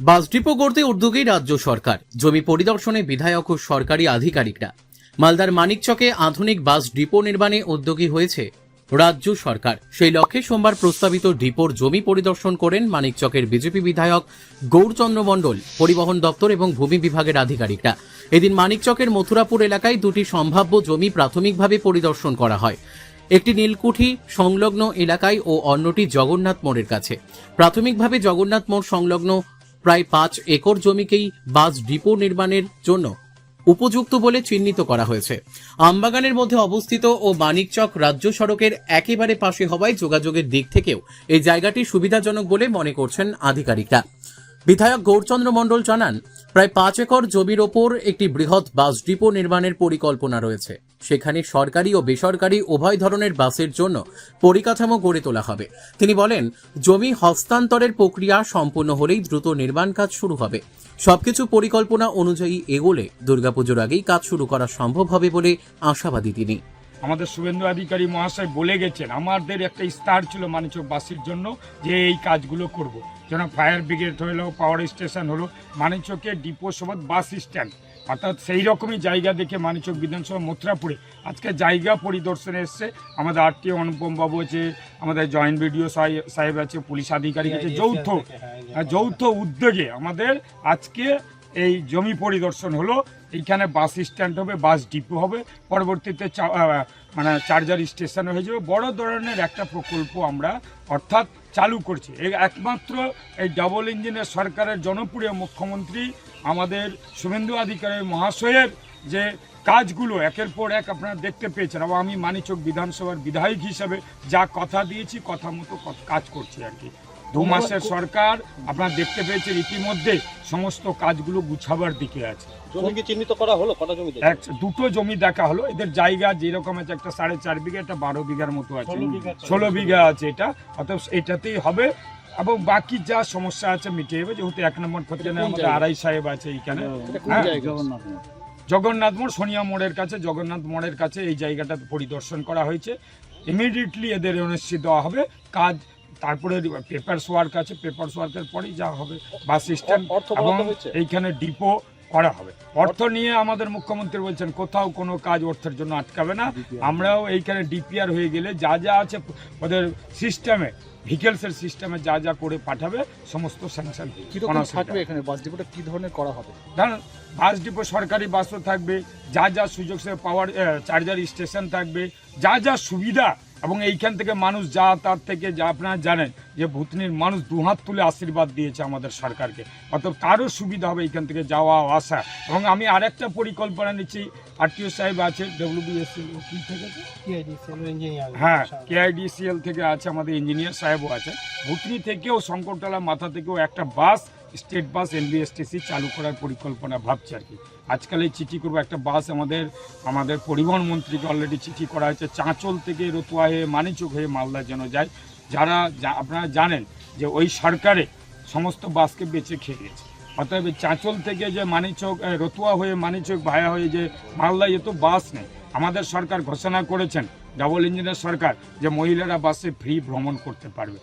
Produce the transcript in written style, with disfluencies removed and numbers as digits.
Bus depot গড়তে উদ্যোগী রাজ্য সরকার, জমি পরিদর্শনে বিধায়ক ও সরকারি আধিকারিকরা। মালদার মানিকচকে আধুনিক বাস ডিপো নির্মাণে উদ্যোগী হয়েছে রাজ্য সরকার। সেই লক্ষ্যে সোমবার প্রস্তাবিত ডিপোর জমি পরিদর্শন করেন মানিকচকের বিজেপি বিধায়ক গৌরচন্দ্র মণ্ডল, পরিবহন দপ্তর এবং ভূমি বিভাগের আধিকারিকরা। এদিন মানিকচকের মথুরাপুর এলাকায় দুটি সম্ভাব্য জমি প্রাথমিকভাবে পরিদর্শন করা হয়। একটি নীলকুঠি সংলগ্ন এলাকায় ও অন্যটি জগন্নাথ মোড়ের কাছে। প্রাথমিকভাবে জগন্নাথ মোড় সংলগ্ন প্রায় 5 একর জমিকেই বাস ডিপো নির্মাণের জন্য উপযুক্ত বলে চিহ্নিত করা হয়েছে। আমবাগানের মধ্যে অবস্থিত ও মানিকচক রাজ্য সড়কের একেবারে পাশে হওয়ায় যোগাযোগের দিক থেকেও এই জায়গাটি সুবিধাজনক বলে মনে করছেন আধিকারিকরা। বিধায়ক গৌরচন্দ্র মণ্ডল জানান, প্রায় 5 একর জমির ওপর একটি বৃহৎ বাস ডিপো নির্মাণের পরিকল্পনা রয়েছে। সেখানে সরকারি ও বেসরকারি উভয় ধরনের বাসের জন্য পরিকাঠামো গড়ে তোলা হবে। তিনি বলেন, জমি হস্তান্তরের প্রক্রিয়া সম্পূর্ণ হলেই দ্রুত নির্মাণ কাজ শুরু হবে। সবকিছু পরিকল্পনা অনুযায়ী এগোলে দুর্গাপুজোর আগেই কাজ শুরু করা সম্ভব হবে বলে আশাবাদী তিনি। আমাদের শুভেন্দু অধিকারী মহাশয় বলে গেছেন, আমাদের একটা স্টার ছিল মানিকচক বাসীর জন্য যে এই কাজগুলো করব। যেন ফায়ার ব্রিগেড হলো, পাওয়ার স্টেশন হলো, মানিকচকে ডিপো সমেত বাস স্ট্যান্ড, অর্থাৎ সেই রকমই জায়গা দেখে মানিকচক বিধানসভা মথুরাপুরে আজকে জায়গা পরিদর্শনে এসছে। আমাদের আরটিও অনুপম বাবু আছে, আমাদের জয়েন্ট বিডিও সাহেব আছে, পুলিশ আধিকারিক আছে। যৌথ উদ্যোগে আমাদের আজকে এই জমি পরিদর্শন হলো। এইখানে বাস স্ট্যান্ড হবে, বাস ডিপো হবে, পরবর্তীতে চার্জার স্টেশন হয়ে যাবে। বড় ধরনের একটা প্রকল্প আমরা অর্থাৎ চালু করছি। একমাত্র এই ডাবল ইঞ্জিনের সরকারের জনপ্রিয় মুখ্যমন্ত্রী আমাদের শুভেন্দু অধিকারী মহাশয়ের যে কাজগুলো একের পর এক আপনারা দেখতে পেয়েছেন, এবং আমি মানিকচক বিধানসভার বিধায়ক হিসাবে যা কথা দিয়েছি কথা মতো কাজ করছি আর কি। 2 মাসের সরকার আপনারা দেখতে পেয়েছেন, ইতিমধ্যে সমস্ত কাজগুলো গুছাবার দিকে আছে। জমি চিহ্নিত করা হলো, কটা জমি? দুটো জমি দেখা হলো। এদের জায়গা যেরকম আছে, একটা 4.5 বিঘা, একটা 12 বিঘার মতো আছে, 16 বিঘা আছে এটা, অর্থাৎ এটাতেই হবে। এবং বাকি যা সমস্যা আছে মিটিয়ে যাবে, যেহেতু 1 নম্বর ক্ষেত্রে আমাদের আড়াই সাহেব আছে এইখানে। জগন্নাথ মোড়, সোনিয়া মোড়ের কাছে, জগন্নাথ মোড়ের কাছে এই জায়গাটা পরিদর্শন করা হয়েছে। ইমিডিয়েটলি এদের এনওসি দেওয়া হবে। কাজ তারপরে পেপারস ওয়ার্ক আছে, পেপারস ওয়ার্কের পরেই যা হবে বাস স্ট্যান্ড এবং এইখানে ডিপো করা হবে। অর্থ নিয়ে আমাদের মুখ্যমন্ত্রী বলছেন কোথাও কোনো কাজ অর্থের জন্য আটকাবে না। আমরাও এইখানে ডিপিআর হয়ে গেলে যা যা আছে ওদের সিস্টেমে, ভিকেলসের সিস্টেমে যা যা করে পাঠাবে সমস্ত স্যাংশন থাকবে। এখানে বাস ডিপোটা কি ধরনের করা হবে? ধরুন বাস ডিপো সরকারি বাসও থাকবে, যা যা সুযোগ সে পাওয়ার চার্জার স্টেশন থাকবে, যা যা সুবিধা। এবং এইখান থেকে মানুষ যা তার থেকে যা আপনারা জানেন যে ভূতনির মানুষ দুহাত তুলে আশীর্বাদ দিয়েছে আমাদের সরকারকে, অর্থাৎ তারও সুবিধা হবে এইখান থেকে যাওয়া আসা। এবং আমি আরেকটা পরিকল্পনা নিচ্ছি, আরটিও সাহেব আছে, ডব্লিউবিএসসিএল থেকে, হ্যাঁ কেআইডিসিএল থেকে আছে, আমাদের ইঞ্জিনিয়ার সাহেবও আছে। ভূতনি থেকেও শঙ্করতলা মাথা থেকেও একটা বাস, স্টেট বাস এনবিএসটিসি চালু করার পরিকল্পনা ভাবছি আর কি। আজকাল এই চিঠি করবো একটা বাস, আমাদের পরিবহন মন্ত্রীকে অলরেডি চিঠি করা হয়েছে, চাঁচল থেকে রতুয়া হয়ে মানিকচক হয়ে মালদা যেন যায়। যারা আপনারা জানেন যে ওই সরকারে সমস্ত বাসকে বেঁচে খেয়ে গেছে, অতএব চাঁচল থেকে যে মানিকচক রতুয়া হয়ে মানিকচক ভায়া হয়ে যে মালদা, এ তো বাস নেই। আমাদের সরকার ঘোষণা করেছেন, ডাবল ইঞ্জিনের সরকার, যে মহিলারা বাসে ফ্রি ভ্রমণ করতে পারবে।